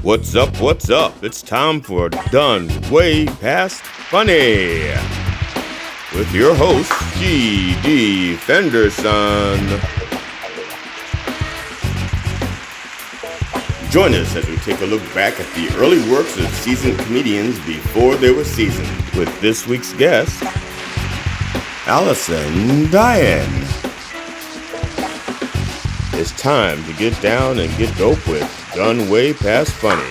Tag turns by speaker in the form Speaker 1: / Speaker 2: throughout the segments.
Speaker 1: What's up? What's up? It's time for Done Way Past Funny with your host, G.D. Fenderson. Join us as we take a look back at the early works of seasoned comedians before they were seasoned with this week's guest, Allison Dyen. It's time to get down and get dope with Done Way Past Funny.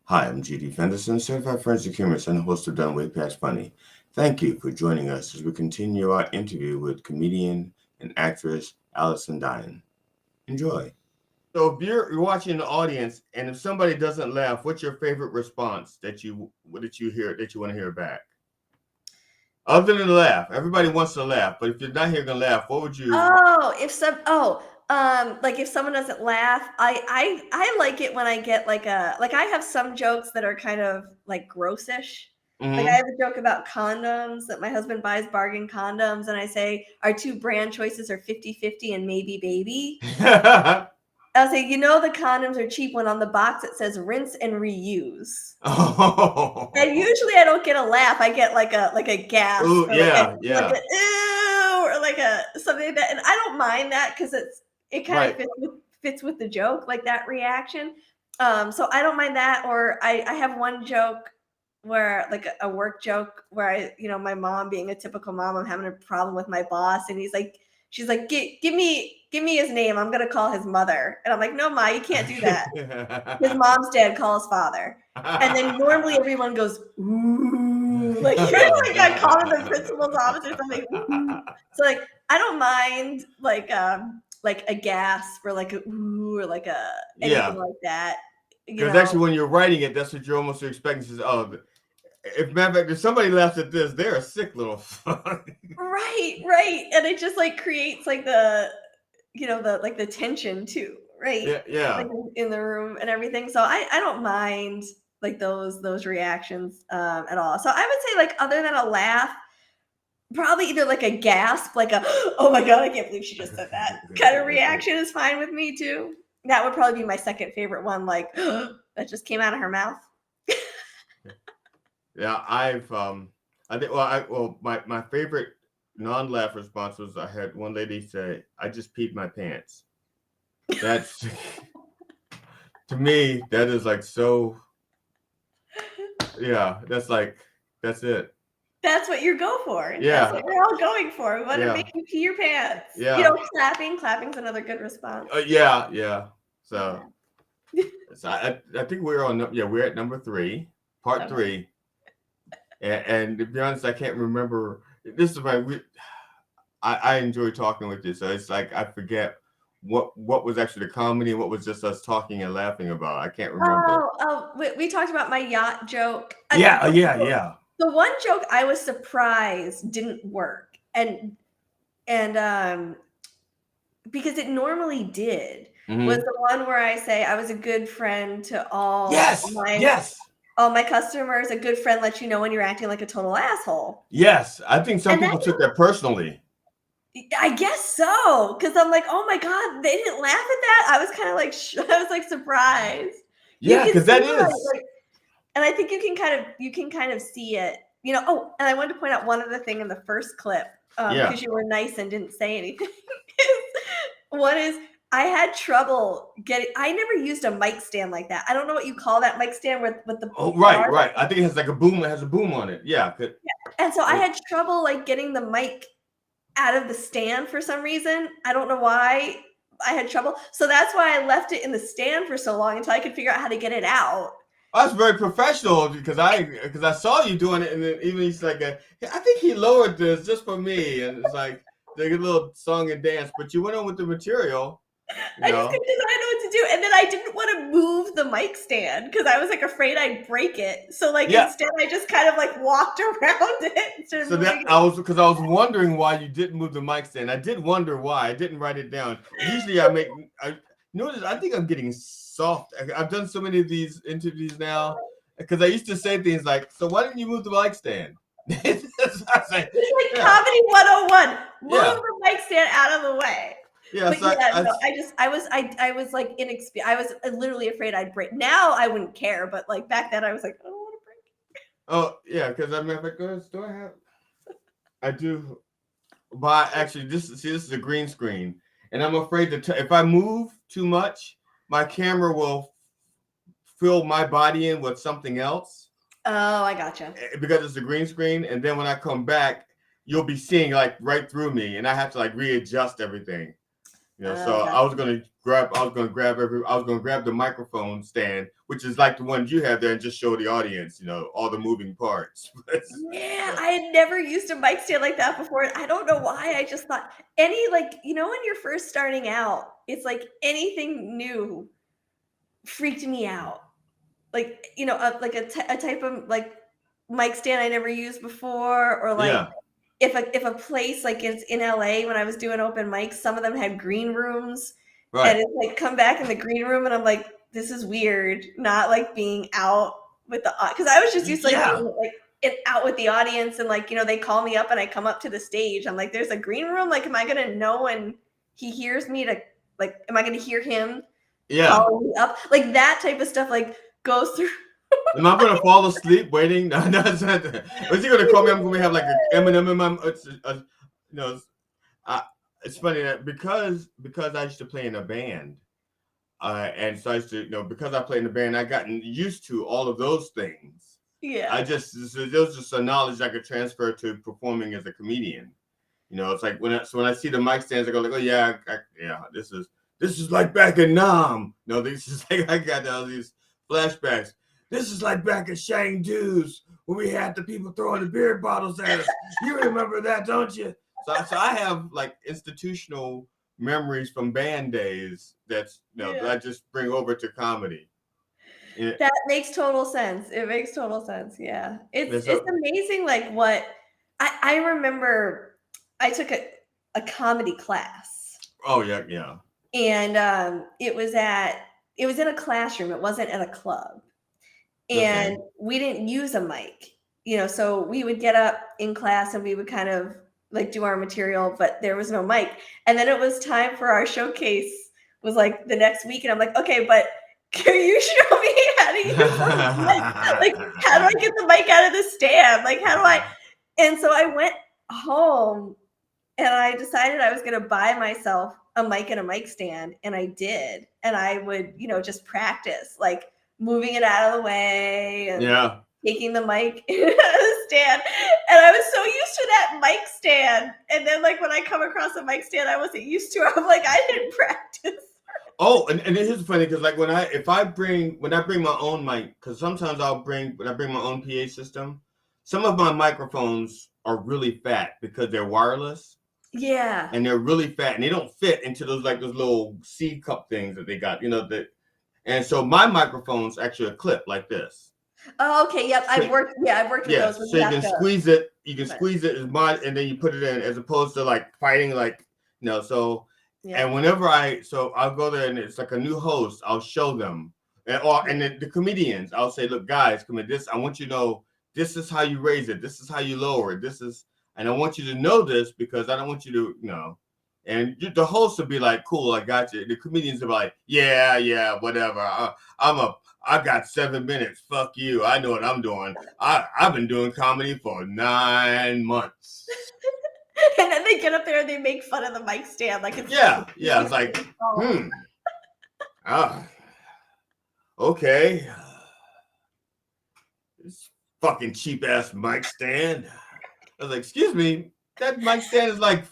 Speaker 1: Hi, I'm G.D. Fenderson, certified forensic humorist and host of Done Way Past Funny. Thank you for joining us as we continue our interview with comedian and actress Allison Dyen. Enjoy. So if you're watching the audience and if somebody doesn't laugh, what's your favorite response that you want to hear back? Other than the laugh, everybody wants to laugh, but if you're not here gonna laugh, what would you?
Speaker 2: If someone doesn't laugh, I like it when I get I have some jokes that are kind of like grossish. Like I have a joke about condoms that my husband buys bargain condoms, and I say our two brand choices are 50-50 and maybe baby. I'll say, the condoms are cheap when on the box it says rinse and reuse.
Speaker 1: Oh.
Speaker 2: And usually I don't get a laugh. I get like a gasp.
Speaker 1: Ooh,
Speaker 2: or
Speaker 1: yeah.
Speaker 2: Like a ew, or like a something like that. And I don't mind that because it kind of fits with the joke, like that reaction. So I don't mind that. Or I have one joke where like a work joke where my mom, being a typical mom, I'm having a problem with my boss, and she's like, give me his name. I'm gonna call his mother. And I'm like, no, Ma, you can't do that. His mom's dad, call his father. And then normally everyone goes, ooh, like I call in the principal's office or something. Ooh. So like I don't mind like a gasp or like a ooh or like a anything like that.
Speaker 1: Because actually, when you're writing it, that's what you're almost expecting. Says, oh, if somebody laughs at this, they're a sick little fuck.
Speaker 2: Right. And it just like creates like the the tension too, right?
Speaker 1: Yeah.
Speaker 2: Like in the room and everything. So I don't mind like those reactions at all. So I would say, like, other than a laugh, probably either like a gasp, like a oh my god, I can't believe she just said that kind of reaction is fine with me too. That would probably be my second favorite one, like that just came out of her mouth.
Speaker 1: Yeah, my favorite non-laugh response was I had one lady say, "I just peed my pants." That's to me, that is like so. Yeah, that's it.
Speaker 2: That's what you go for.
Speaker 1: Yeah,
Speaker 2: that's what we're all going for. We want to make you pee your pants.
Speaker 1: Yeah,
Speaker 2: clapping's another good response.
Speaker 1: Yeah. So, I think we're at number 3, part 3. And to be honest, I can't remember. This is I enjoy talking with you, so it's like I forget what was actually the comedy and what was just us talking and laughing about. I can't remember.
Speaker 2: We talked about my yacht joke.
Speaker 1: Yeah.
Speaker 2: The one joke I was surprised didn't work, and because it normally did, was the one where I say I was a good friend to all all my customers. A good friend lets you know when you're acting like a total asshole.
Speaker 1: Yes, I think some people took that personally.
Speaker 2: I guess so, because I'm like, oh my god, they didn't laugh at that. I was kind of like, I was like surprised.
Speaker 1: Yeah, because that is.
Speaker 2: And I think you can kind of see it, Oh, and I wanted to point out one other thing in the first clip, because you were nice and didn't say anything. One is, I had trouble I never used a mic stand like that. I don't know what you call that mic stand with the.
Speaker 1: Oh, right. I think it has like a boom. It has a boom on it. Yeah.
Speaker 2: And so I had trouble like getting the mic out of the stand for some reason. I don't know why I had trouble. So that's why I left it in the stand for so long until I could figure out how to get it out.
Speaker 1: That's very professional because I saw you doing it, and then even he's like, I think he lowered this just for me, and it's like a little song and dance. But you went on with the material.
Speaker 2: I just didn't know what to do, and then I didn't want to move the mic stand because I was like afraid I'd break it. So instead, I just kind of like walked around it.
Speaker 1: I was wondering why you didn't move the mic stand. I did wonder why. I didn't write it down. Usually, I think I'm getting soft. I've done so many of these interviews now because I used to say things like, "So why didn't you move the mic stand?"
Speaker 2: It's like comedy 101. Move the mic stand out of the way.
Speaker 1: Yeah,
Speaker 2: But
Speaker 1: so
Speaker 2: yeah, no, I was like I was literally afraid I'd break. Now I wouldn't care, but like back then I was like, I don't want to break.
Speaker 1: oh yeah, because I mean, if I go, do I do. But actually, this is a green screen, and I'm afraid that if I move too much, my camera will fill my body in with something else
Speaker 2: Oh, I gotcha.
Speaker 1: because it's a green screen, and then when I come back, you'll be seeing like right through me, and I have to like readjust everything. So
Speaker 2: Oh, gotcha.
Speaker 1: I was gonna grab the microphone stand, which is like the one you have there, and just show the audience, all the moving parts.
Speaker 2: Yeah, I had never used a mic stand like that before. I don't know why. I just thought like, when you're first starting out, it's like anything new freaked me out. Like, like a type of like mic stand I never used before, or like
Speaker 1: Yeah,
Speaker 2: if a place like is in LA when I was doing open mics, some of them had green rooms, and
Speaker 1: right.
Speaker 2: it's like come back in the green room and I'm like, this is weird, not like being out with the because I was just used to like
Speaker 1: Yeah,
Speaker 2: being like out with the audience, and like they call me up and I come up to the stage. I'm like, there's a green room. Like, am I gonna know when he hears me to like? Am I gonna hear him
Speaker 1: yeah.
Speaker 2: calling me up? Like that type of stuff like goes through.
Speaker 1: Am I gonna fall asleep waiting? No, no, it's not that. Is he gonna call me? I'm gonna have like a M&M in my. You know, I, it's funny that because I used to play in a band, and so I used to because I played in the band, I gotten used to all of those things.
Speaker 2: Yeah.
Speaker 1: So there was just a knowledge I could transfer to performing as a comedian. It's like when I see the mic stands, I go like, oh yeah, yeah, this is like back in Nam. No, this is like I got all these flashbacks. This is like back at Shang Dudes when we had the people throwing the beer bottles at us. You remember that, don't you? So I have like institutional memories from band days that
Speaker 2: Yeah.
Speaker 1: I just bring over to comedy. Yeah,
Speaker 2: That makes total sense. It makes total sense. Yeah.
Speaker 1: yeah,
Speaker 2: It's
Speaker 1: so
Speaker 2: amazing like what I remember I took a comedy class,
Speaker 1: oh yeah, yeah.
Speaker 2: and it was in a classroom. It wasn't at a club. And
Speaker 1: Okay.
Speaker 2: we didn't use a mic. So we would get up in class and we would kind of like do our material, but there was no mic. And then it was time for our showcase was like the next week, and I'm like, okay, but can you show me how to use a mic? Like, how do I get the mic out of the stand? Like, how do I? And so I went home and I decided I was going to buy myself a mic and a mic stand, and I did. And I would, just practice like moving it out of the way and
Speaker 1: Yeah.
Speaker 2: taking the mic out of the stand. And I was so used to that mic stand. And then like when I come across a mic stand I wasn't used to, I'm like, I didn't practice.
Speaker 1: Oh, and it is funny because like when I bring my own mic, because sometimes when I bring my own PA system, some of my microphones are really fat because they're wireless
Speaker 2: Yeah.
Speaker 1: and they're really fat and they don't fit into those little C cup things that they got, and so my microphone's actually a clip like this.
Speaker 2: Oh, okay. Yep.
Speaker 1: So,
Speaker 2: I've worked with those
Speaker 1: yes,
Speaker 2: where
Speaker 1: so
Speaker 2: you
Speaker 1: you
Speaker 2: have
Speaker 1: can
Speaker 2: to.
Speaker 1: squeeze it, as much, and then you put it in as opposed to like fighting like so.
Speaker 2: Yeah.
Speaker 1: And I'll go there and it's like a new host. I'll show them, and the comedians. I'll say, look, guys, come in. I want you to know this is how you raise it. This is how you lower it. And I want you to know this because I don't want you to And the host will be like, cool, I got you. The comedians will be like, yeah, yeah, whatever. I got 7 minutes. Fuck you. I know what I'm doing. I've been doing comedy for 9 months.
Speaker 2: And then they get up there and they make fun of the mic stand like it's
Speaker 1: Yeah, yeah. It's like, ah, okay. This fucking cheap ass mic stand. I was like, excuse me, that mic stand is like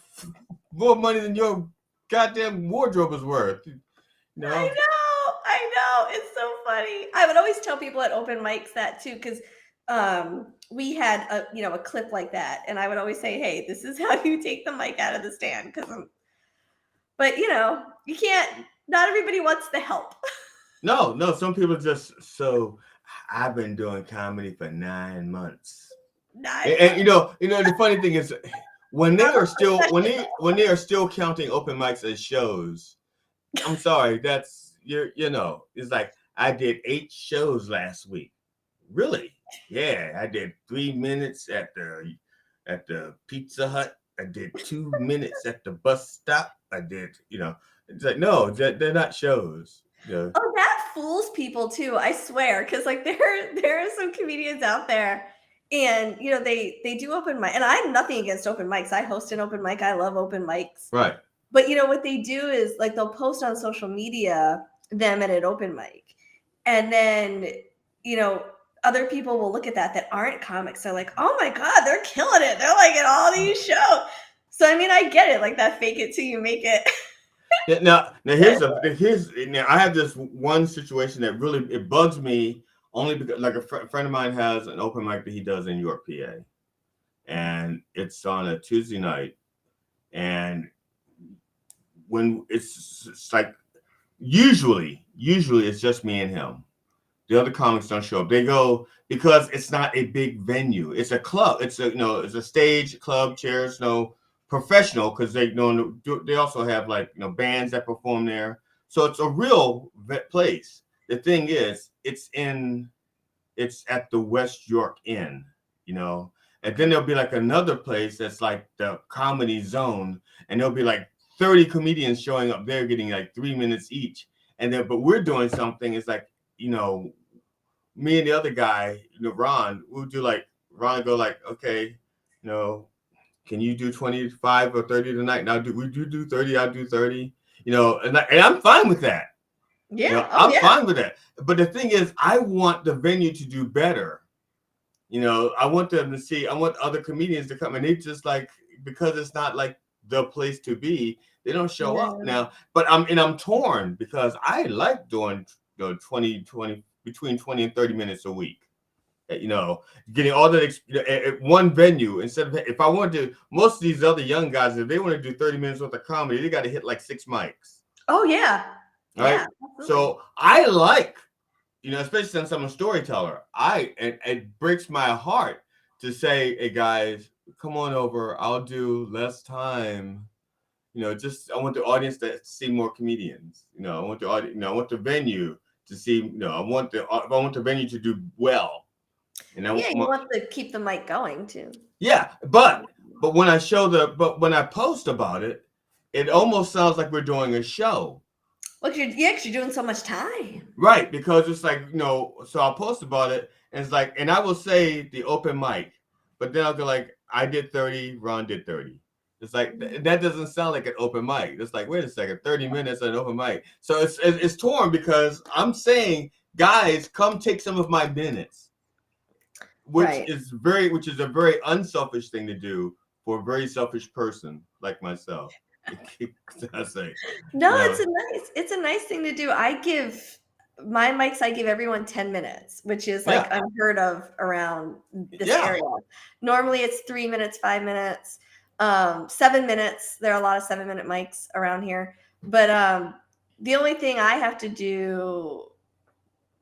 Speaker 1: more money than your goddamn wardrobe is worth.
Speaker 2: I know. It's so funny. I would always tell people at open mics that too, because we had a clip like that, and I would always say, "Hey, this is how you take the mic out of the stand." But you can't. Not everybody wants the help.
Speaker 1: No. Some people just I've been doing comedy for 9 months.
Speaker 2: 9 months.
Speaker 1: The funny thing is when they are still counting open mics as shows, I'm sorry, that's it's like I did 8 shows last week. Really? Yeah, I did 3 minutes at the Pizza Hut. I did 2 minutes at the bus stop. I did, it's like, no, they're not shows.
Speaker 2: Oh, that fools people too, I swear. Cause like there are some comedians out there and they do open mic, and I have nothing against open mics. I host an open mic. I love open mics.
Speaker 1: Right.
Speaker 2: But what they do is like they'll post on social media them at an open mic. And then, other people will look at that aren't comics. They're like, oh my God, they're killing it. They're like in all these shows. So I mean, I get it, like that fake it till you make it.
Speaker 1: Now now I have this one situation that really it bugs me only because like a friend of mine has an open mic that he does in York, PA, and it's on a Tuesday night, and when it's like usually it's just me and him. The other comics don't show up. They go because it's not a big venue. It's a club. It's a stage, club, chairs, no professional because they also have like bands that perform there. So it's a real place. The thing is, it's at the West York Inn, and then there'll be like another place that's like the Comedy Zone, and there'll be like 30 comedians showing up there getting like 3 minutes each. And then, but we're doing something. It's like, me and the other guy, Ron, we'll do like, Ron will go like, okay, can you do 25 or 30 tonight? Now, we do 30, I'll do 30, and I'm fine with that.
Speaker 2: Yeah.
Speaker 1: I'm fine with that. But the thing is, I want the venue to do better. I want them to see, I want other comedians to come, and they just like, because it's not like the place to be, they don't show up now. But I'm torn because I like doing 20 between 20 and 30 minutes a week. Getting all the at one venue instead of, if I want to, most of these other young guys, if they want to do 30 minutes worth of comedy, they got to hit like 6 mics.
Speaker 2: Oh yeah.
Speaker 1: Right. Yeah, so I like, especially since I'm a storyteller, it breaks my heart to say, hey guys, come on over. I'll do less time. I want the audience to see more comedians. I want the audience. I want the venue to see. I want the venue to do well.
Speaker 2: And you want to keep the mic going too.
Speaker 1: Yeah, but when I post about it, it almost sounds like we're doing a show.
Speaker 2: Well, because you're doing so much time.
Speaker 1: Right, because it's like so I'll post about it, and it's like, and I will say the open mic, but then I'll go like, I did 30, Ron did 30. It's like that doesn't sound like an open mic. It's like, wait a second, 30 minutes on an open mic. So it's torn because I'm saying, guys, come take some of my minutes, which is a very unselfish thing to do for a very selfish person like myself. I say,
Speaker 2: no, it's a nice thing to do. I give my mics, I give everyone 10 minutes, which is like unheard of around this area. Normally it's 3 minutes, 5 minutes. 7 minutes. There are a lot of 7-minute mics around here. But the only thing I have to do,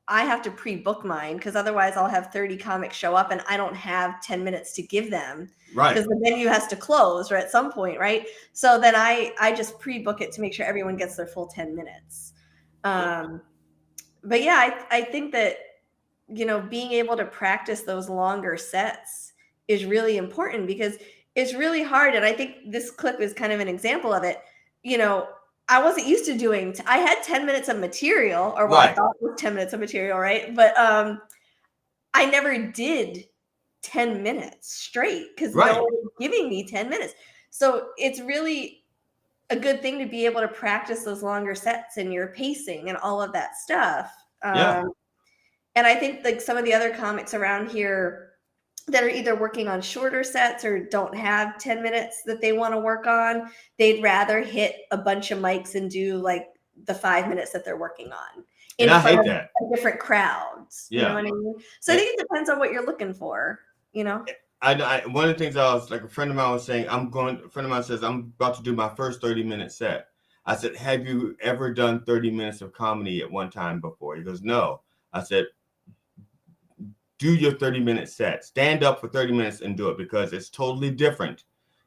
Speaker 2: I have to pre-book mine because otherwise I'll have 30 comics show up and I don't have 10 minutes to give them.
Speaker 1: Right.
Speaker 2: Because the venue has to close at some point, right? So then I just pre-book it to make sure everyone gets their full 10 minutes. But yeah, I think that, being able to practice those longer sets is really important because it's really hard. And I think this clip is kind of an example of it. I wasn't used to doing, I had 10 minutes of material, or what I thought was 10 minutes of material, right? But I never did 10 minutes straight because no one was giving me 10 minutes. So it's really a good thing to be able to practice those longer sets and your pacing and all of that stuff. And I think like some of the other comics around here that are either working on shorter sets or don't have 10 minutes that they want to work on, they'd rather hit a bunch of mics and do like the 5 minutes that they're working on.
Speaker 1: And I hate that.
Speaker 2: Different crowds. You know what I mean? So I think it depends on what you're looking for,
Speaker 1: I one of the things I was like, a friend of mine was saying, a friend of mine says, I'm about to do my first 30-minute set. I said, have you ever done 30 minutes of comedy at one time before? He goes, no. I said, do your 30-minute set. Stand up for 30 minutes and do it because it's totally different.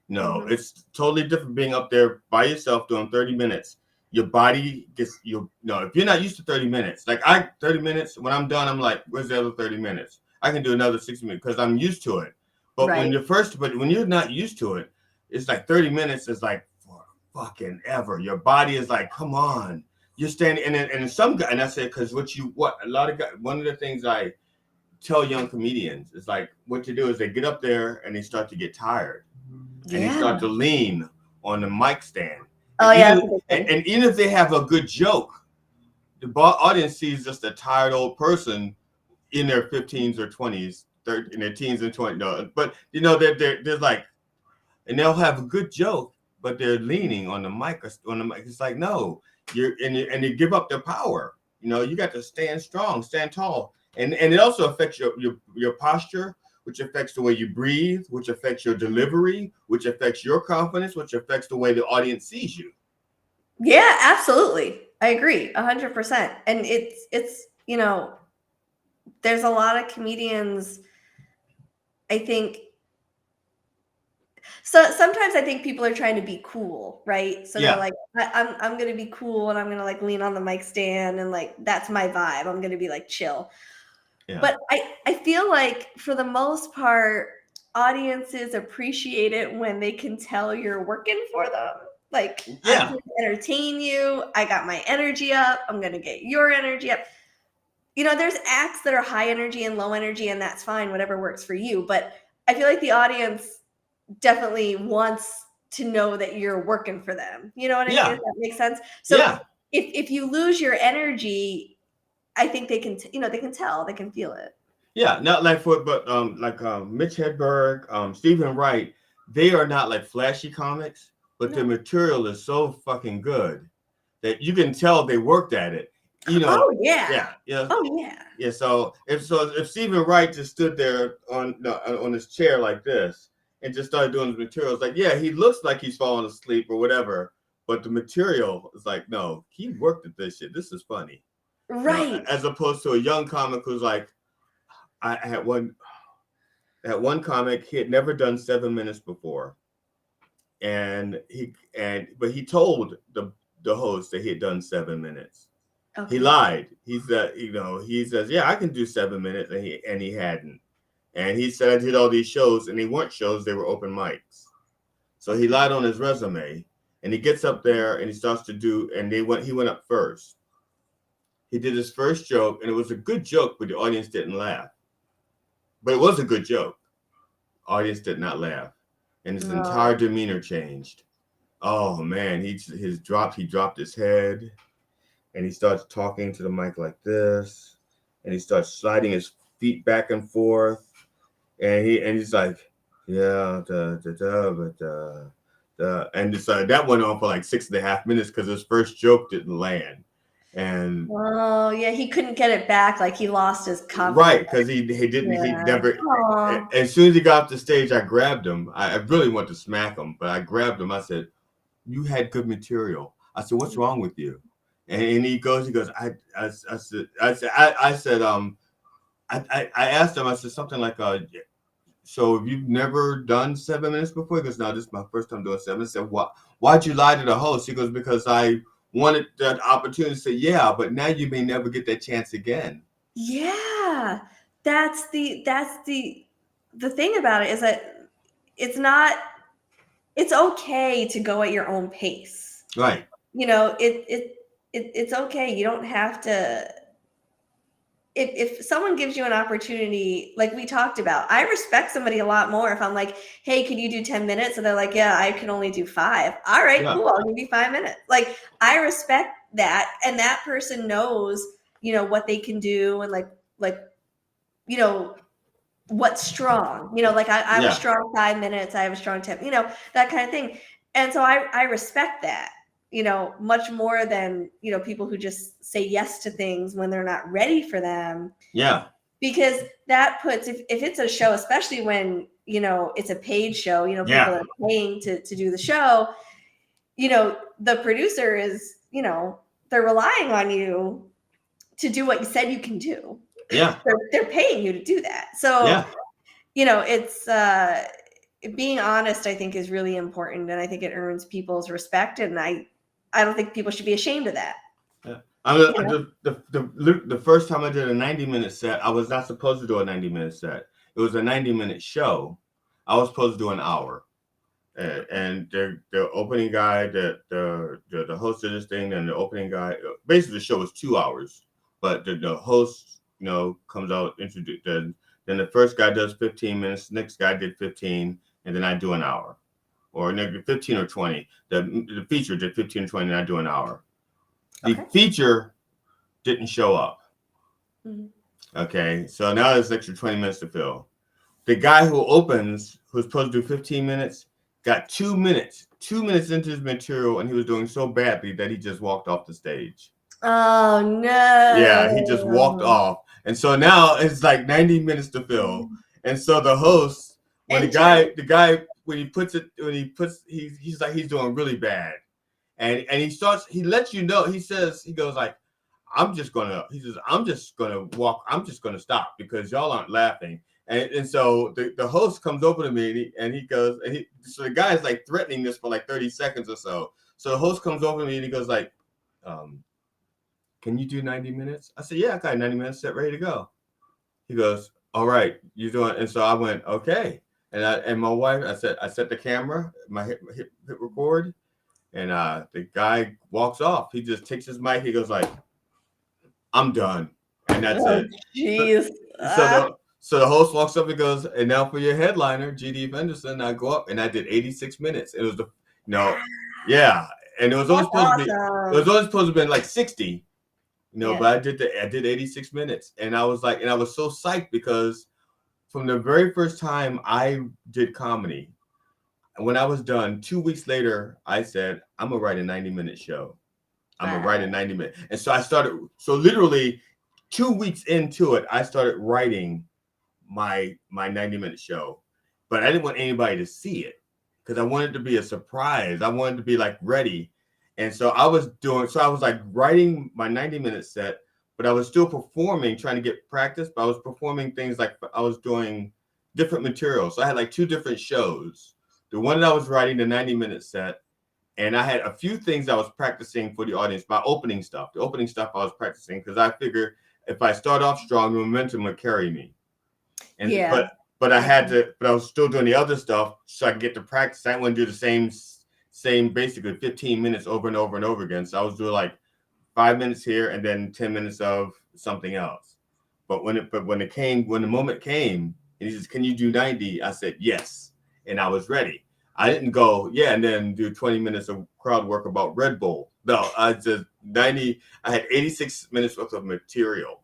Speaker 1: It's totally different being up there by yourself doing 30 minutes. Your body gets, if you're not used to 30 minutes, like 30 minutes, when I'm done, I'm like, where's the other 30 minutes? I can do another 60 minutes because I'm used to it. But when you're not used to it, it's like 30 minutes is like fucking ever. Your body is like, come on. You're standing, and some guy, and I said, because a lot of guys, one of the things I tell young comedians is like, what to do is they get up there and they start to get tired, and they
Speaker 2: Yeah.
Speaker 1: start to lean on the mic stand.
Speaker 2: Oh, yeah. That's a good thing.
Speaker 1: And even if they have a good joke, the audience sees just a tired old person in their 15s or 20s, in their teens and 20s. No, but they're like, and they'll have a good joke, but they're leaning on the mic. It's like, no, and they give up their power. You got to stand strong, stand tall, and it also affects your posture, which affects the way you breathe, which affects your delivery, which affects your confidence, which affects the way the audience sees you.
Speaker 2: Yeah, absolutely. I agree 100%. And it's there's a lot of comedians, I think. So sometimes I think people are trying to be cool, right? So they're like, I'm gonna be cool and I'm gonna like lean on the mic stand and like that's my vibe. I'm gonna be like chill.
Speaker 1: Yeah.
Speaker 2: But I feel like for the most part, audiences appreciate it when they can tell you're working for them. Like, I'm here to entertain you. I got my energy up. I'm gonna get your energy up. There's acts that are high energy and low energy, and that's fine, whatever works for you. But I feel like the audience definitely wants to know that you're working for them. You know what I mean? Does that make sense? So if you lose your energy, I think they can, they can tell, they can feel it.
Speaker 1: Yeah, not like Mitch Hedberg, Stephen Wright, they are not like flashy comics, but their material is so fucking good that you can tell they worked at it.
Speaker 2: Oh yeah.
Speaker 1: Yeah.
Speaker 2: Oh yeah.
Speaker 1: Yeah. So if Stephen Wright just stood there on his chair like this and just started doing his materials, like, yeah, he looks like he's falling asleep or whatever, but the material is like, no, he worked at this shit. This is funny.
Speaker 2: Right.
Speaker 1: As opposed to a young comic who's like, I had one comic, he had never done 7 minutes before. But he told the host that he had done 7 minutes. Okay. He lied. He says, yeah, I can do 7 minutes, and he hadn't. And he said, I did all these shows, and they weren't shows, they were open mics. So he lied on his resume, and he gets up there and he starts to do, and he went up first. He did his first joke, and it was a good joke, but the audience didn't laugh. But it was a good joke. Audience did not laugh, and his entire demeanor changed. Oh man, he dropped his head, and he starts talking to the mic like this, and he starts sliding his feet back and forth, and he's like, yeah, and that went on for like 6.5 minutes because his first joke didn't land. And
Speaker 2: he couldn't get it back. Like he lost his confidence.
Speaker 1: Right, because he never. As soon as he got off the stage, I grabbed him. I really wanted to smack him, but I grabbed him. I said, "You had good material." I said, "What's wrong with you?" And he goes, I asked him. I said something like, "So you've never done 7 minutes before?" He goes, "No, this is my first time doing 7." I said, "Why'd you lie to the host?" He goes, "Because I wanted that opportunity to say, yeah, but now you may never get that chance again."
Speaker 2: Yeah, that's the thing about it is that it's okay to go at your own pace.
Speaker 1: Right.
Speaker 2: It's okay. You don't have to. If someone gives you an opportunity, like we talked about, I respect somebody a lot more if I'm like, hey, can you do 10 minutes? And they're like, yeah, I can only do 5. All right, cool. I'll give you 5 minutes. Like, I respect that. And that person knows, what they can do and what's strong, like I have a strong 5 minutes. I have a strong 10, that kind of thing. And so I respect that. Much more than, people who just say yes to things when they're not ready for them.
Speaker 1: Yeah.
Speaker 2: Because that puts, if it's a show, especially when, it's a paid show, people are paying to do the show, the producer is, they're relying on you to do what you said you can do.
Speaker 1: Yeah.
Speaker 2: They're paying you to do that. So, it's, being honest, I think, is really important. And I think it earns people's respect. And I don't think people should be ashamed of that.
Speaker 1: Yeah. The first time I did a 90-minute set, I was not supposed to do a 90-minute set. It was a 90-minute show. I was supposed to do an hour. And the opening guy, the host of this thing, and the opening guy. Basically, the show was 2 hours, but the host, comes out, introduce. Then the first guy does 15 minutes. Next guy did 15, and then I do an hour, or 15 or 20. The feature did 15 or 20, and I do an hour. The
Speaker 2: Okay.
Speaker 1: feature didn't show up.
Speaker 2: Mhm.
Speaker 1: Okay, so now there's an extra 20 minutes to fill. The guy who opens, who's supposed to do 15 minutes, got 2 minutes. 2 minutes into his material, and he was doing so badly that he just walked off the stage.
Speaker 2: Oh
Speaker 1: Yeah, he just walked
Speaker 2: no.
Speaker 1: off. And so now it's like 90 minutes to fill. And so the host, when
Speaker 2: Enter.
Speaker 1: the guy, when he puts it, he's like, he's doing really bad. And he lets you know, he goes like, I'm just gonna walk, I'm just gonna stop because y'all aren't laughing. And so the host comes over to me and he goes, so the guy is like threatening this for like 30 seconds or so. So the host comes over to me and he goes like, can you do 90 minutes? I said, yeah, I got 90 minutes set ready to go. He goes, all right, you doing? And so I went, okay. And my wife, I set the camera, my hit record, and the guy walks off. He just takes his mic. He goes like, I'm done, and that's
Speaker 2: Oh
Speaker 1: it. So,
Speaker 2: jeez.
Speaker 1: so the host walks up and goes, and now for your headliner, GD Fenderson. I go up and I did 86 minutes. It was yeah, and
Speaker 2: That's
Speaker 1: it was
Speaker 2: awesome.
Speaker 1: only supposed to be like 60.
Speaker 2: Yeah.
Speaker 1: But I did 86 minutes, and I was like, and I was so psyched because from the very first time I did comedy, when I was done, 2 weeks later, I said, I'm gonna write a 90-minute show. I'm gonna write a 90-minute. And so I started, so literally 2 weeks into it, I started writing my 90-minute show. But I didn't want anybody to see it because I wanted it to be a surprise. I wanted to be like ready. And so I was like writing my 90-minute set, but I was still performing, trying to get practice, but I was performing things like I was doing different materials. So I had like two different shows. The one that I was writing, the 90-minute set, and I had a few things I was practicing for the audience, my opening stuff. The opening stuff I was practicing because I figured if I start off strong, the momentum would carry me. And
Speaker 2: Yeah.
Speaker 1: but I was still doing the other stuff so I could get to practice. I didn't want to do the same basically 15 minutes over and over and over again. So I was doing like 5 minutes here and then 10 minutes of something else. But when the moment came and he says, can you do 90? I said, yes. And I was ready. I didn't go, yeah, and then do 20 minutes of crowd work about Red Bull. No, I just 90, I had 86 minutes worth of material.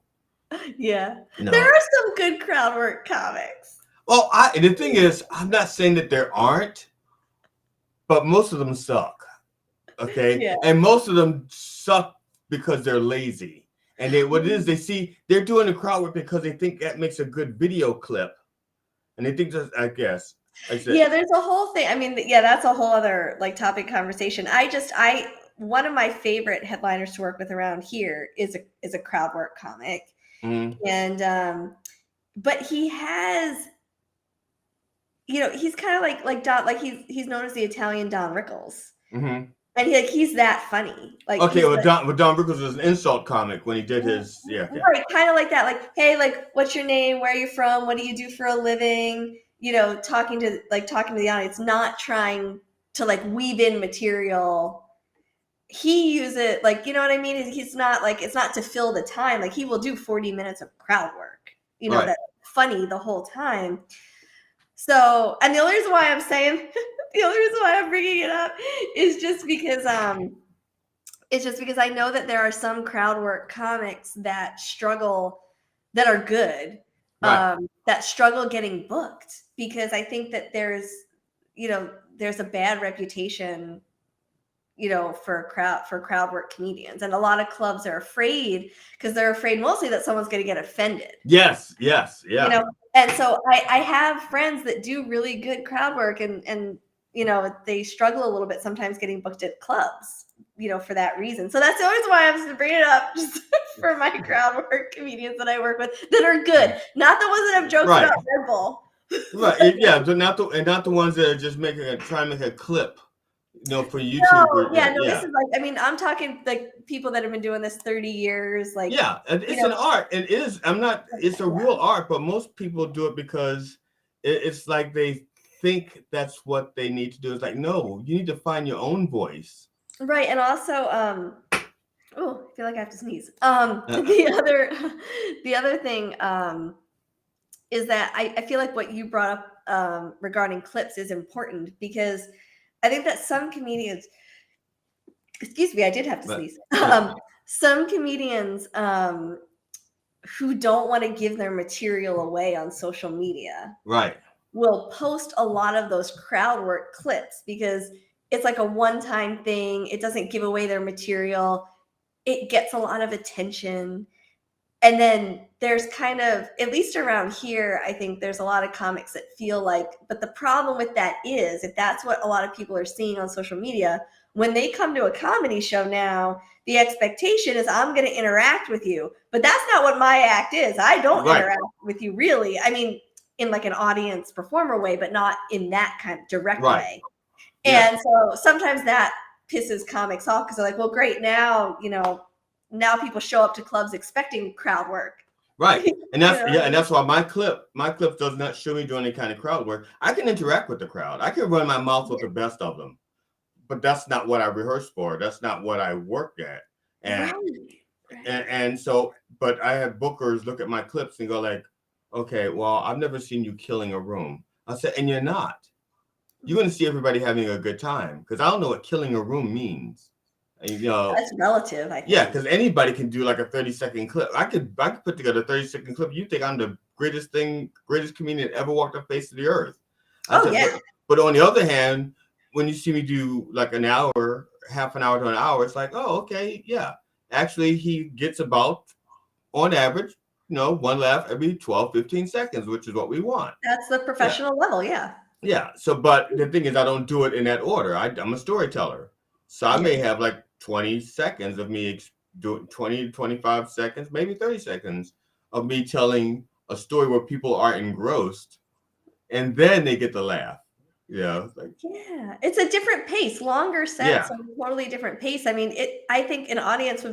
Speaker 2: Yeah. There
Speaker 1: No.
Speaker 2: are some good crowd work comics.
Speaker 1: Well, the thing is, I'm not saying that there aren't, but most of them suck. Okay.
Speaker 2: Yeah.
Speaker 1: And most of them suck because they're lazy. And what it is, they're doing the crowd work because they think that makes a good video clip. And they think that, I guess. I said,
Speaker 2: Yeah, there's a whole thing. I mean, yeah, that's a whole other like topic conversation. One of my favorite headliners to work with around here is a crowd work comic.
Speaker 1: mm-hmm.
Speaker 2: And but he has, he's kind of like Don, like he's known as the Italian Don Rickles.
Speaker 1: Mm-hmm.
Speaker 2: And he's that funny. Like
Speaker 1: Okay,
Speaker 2: he's
Speaker 1: Don Rickles was an insult comic when he did his, yeah, okay.
Speaker 2: Right, kind of like that. Like, hey, like, what's your name? Where are you from? What do you do for a living? Talking to the audience, not trying to like weave in material. He use it like, you know what I mean? He's not like, it's not to fill the time. Like he will do 40 minutes of crowd work,
Speaker 1: Right.
Speaker 2: that's funny the whole time. So, and the only reason why I'm saying, the only reason why I'm bringing it up is just because I know that there are some crowd work comics that struggle, that are good,
Speaker 1: Right.
Speaker 2: that struggle getting booked because I think that there's a bad reputation, for crowd work comedians, and a lot of clubs are afraid because they're afraid mostly that someone's going to get offended.
Speaker 1: Yes, yeah.
Speaker 2: And so I have friends that do really good crowd work and they struggle a little bit sometimes getting booked at clubs, for that reason. So that's the only reason why I'm just bringing it up, just for my crowd work comedians that I work with that are good, not the ones that have jokes about Red Bull.
Speaker 1: Right, yeah, but not the ones that are just trying to make a clip, for YouTube.
Speaker 2: This is like, I mean, I'm talking like people that have been doing this 30 years. Like,
Speaker 1: yeah, it's an art. It is. It's a real art, but most people do it because it's like they think that's what they need to do. It's like, no, you need to find your own voice.
Speaker 2: Right. And also, oh, I feel like I have to sneeze.
Speaker 1: Uh,
Speaker 2: The other thing, is that I feel like what you brought up, regarding clips is important because I think that some comedians, excuse me, I did have to
Speaker 1: but
Speaker 2: sneeze.
Speaker 1: yeah,
Speaker 2: Some comedians, who don't want to give their material away on social media
Speaker 1: right,
Speaker 2: will post a lot of those crowd work clips because it's like a one-time thing. It doesn't give away their material. It gets a lot of attention. And then there's kind of, at least around here, I think there's a lot of comics that feel like, but the problem with that is, if that's what a lot of people are seeing on social media, when they come to a comedy show now, the expectation is I'm going to interact with you. But that's not what my act is. I don't
Speaker 1: right,
Speaker 2: interact with you really. I mean, in like an audience performer way, but not in that kind of direct
Speaker 1: right.
Speaker 2: way.
Speaker 1: Yeah,
Speaker 2: And so sometimes that pisses comics off because they're like, well, great, now, now people show up to clubs expecting crowd work.
Speaker 1: right. And
Speaker 2: You
Speaker 1: that's
Speaker 2: know?
Speaker 1: yeah, and that's why my clip does not show me doing any kind of crowd work. I can interact with the crowd. I can run my mouth with the best of them, but that's not what I rehearsed for. That's not what I worked at. And
Speaker 2: Right.
Speaker 1: and so, but I have bookers look at my clips and go like, okay, well, I've never seen you killing a room. I said, and you're not. You're going to see everybody having a good time because I don't know what killing a room means. And,
Speaker 2: That's relative, I
Speaker 1: yeah,
Speaker 2: think.
Speaker 1: because anybody can do like a 30-second clip. I could put together a 30-second clip. You think I'm the greatest comedian that ever walked the face of the earth. I
Speaker 2: Oh
Speaker 1: said,
Speaker 2: yeah.
Speaker 1: but on the other hand, when you see me do like an hour, half an hour to an hour, it's like, oh, okay, yeah. Actually, he gets about, on average, one laugh every 12, 15 seconds, which is what we want.
Speaker 2: That's the
Speaker 1: Yeah.
Speaker 2: professional level, yeah.
Speaker 1: Yeah. So, but the thing is, I don't do it in that order. I'm a storyteller. So I
Speaker 2: Yeah.
Speaker 1: may have like 20 seconds of me doing 20, 25 seconds, maybe 30 seconds of me telling a story where people are engrossed and then they get to laugh. Like,
Speaker 2: Yeah. It's a different pace. Longer sets
Speaker 1: yeah.
Speaker 2: are a totally different pace. I mean, I think an audience it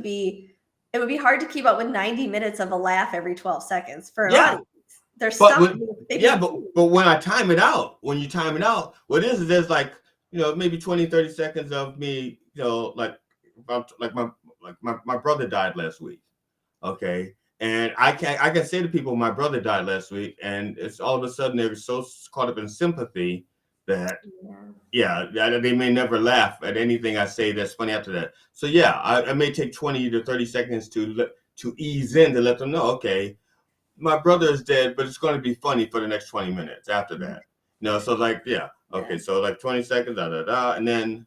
Speaker 2: would be hard to keep up with 90 minutes of a laugh every 12 seconds for an
Speaker 1: Yeah.
Speaker 2: audience. They're
Speaker 1: But
Speaker 2: stumped. They
Speaker 1: yeah,
Speaker 2: pay
Speaker 1: but when I time it out, what it is there's like, maybe 20, 30 seconds of me, like my brother died last week. Okay. And I can say to people, my brother died last week, and it's all of a sudden they're so caught up in sympathy that yeah, they may never laugh at anything I say that's funny after that. So yeah, I may take 20 to 30 seconds to ease in to let them know, okay, my brother is dead, but it's going to be funny for the next 20 minutes after that. So like, yeah,
Speaker 2: Yeah.
Speaker 1: okay, so like 20 seconds, da da da, and then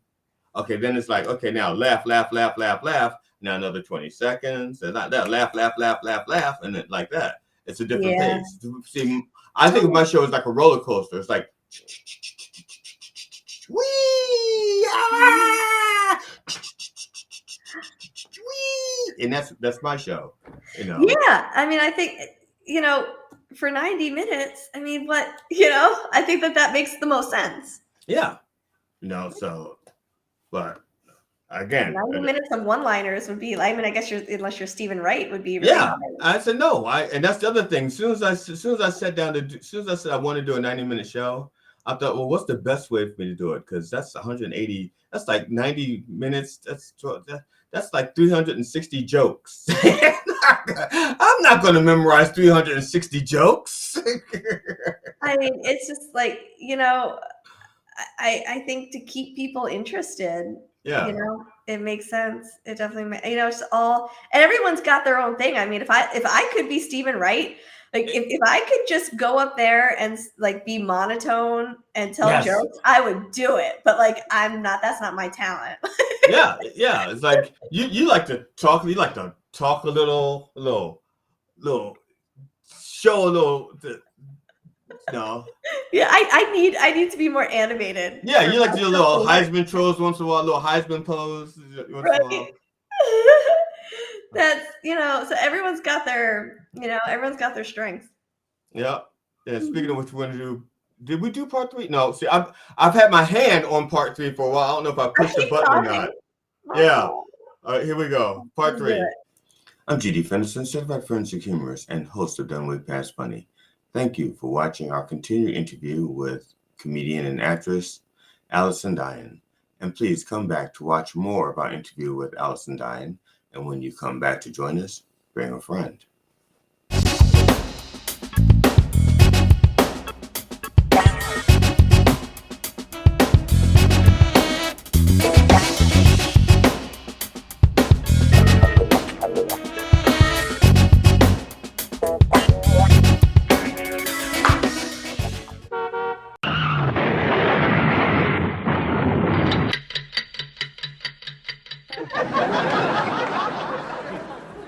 Speaker 1: okay, then it's like, okay, now laugh, laugh, laugh, laugh, laugh. Now another 20 seconds, and like that, laugh, laugh, laugh, laugh, laugh, and then like that. It's a different
Speaker 2: Yeah.
Speaker 1: pace. See, I think of
Speaker 2: Totally.
Speaker 1: my show as like a roller coaster. It's like, wee, ah, wee, and that's my show.
Speaker 2: Yeah. I mean, I think, for 90 minutes, I mean, I think that makes the most sense.
Speaker 1: Yeah, so, but again,
Speaker 2: 90 minutes of one-liners would be, I mean, I guess unless you're Stephen Wright, would be really
Speaker 1: yeah,
Speaker 2: hard.
Speaker 1: I said no. And that's the other thing. As soon as I sat down as soon as I said I want to do a 90-minute show, I thought, well, what's the best way for me to do it? Because that's 180. That's like 90 minutes. That's like 360 jokes. I'm not going to memorize 360 jokes.
Speaker 2: I mean, it's just like, I think to keep people interested,
Speaker 1: Yeah.
Speaker 2: it makes sense. It definitely it's all, and everyone's got their own thing. I mean, if I could be Stephen Wright, like if I could just go up there and like be monotone and tell
Speaker 1: Yes.
Speaker 2: jokes, I would do it. But like I'm not, that's not my talent.
Speaker 1: Yeah. Yeah. It's like you like to talk. You like to talk a little, show a little. No.
Speaker 2: Yeah, I need to be more animated
Speaker 1: Yeah,
Speaker 2: for
Speaker 1: you like to do a
Speaker 2: myself
Speaker 1: little
Speaker 2: to work.
Speaker 1: Heisman throws once in a while, a little Heisman pose once in a
Speaker 2: Right.
Speaker 1: while.
Speaker 2: That's, so everyone's got their strengths.
Speaker 1: Yeah. Yeah. Speaking
Speaker 2: Mhm.
Speaker 1: of which, we're gonna do. Did we do part 3? No. See, I've had my hand on part 3 for a while. I don't know if I
Speaker 2: I
Speaker 1: pushed the
Speaker 2: keep
Speaker 1: button or
Speaker 2: talking.
Speaker 1: not.
Speaker 2: My
Speaker 1: Yeah.
Speaker 2: fault.
Speaker 1: All right, here we go. Part
Speaker 2: Let's do
Speaker 1: 3.
Speaker 2: it.
Speaker 1: I'm GD Fenderson, certified forensic humorist and host of Done Way Past Funny. Thank you for watching our continued interview with comedian and actress Allison Dyen. And please come back to watch more of our interview with Allison Dyen. And when you come back to join us, bring a friend.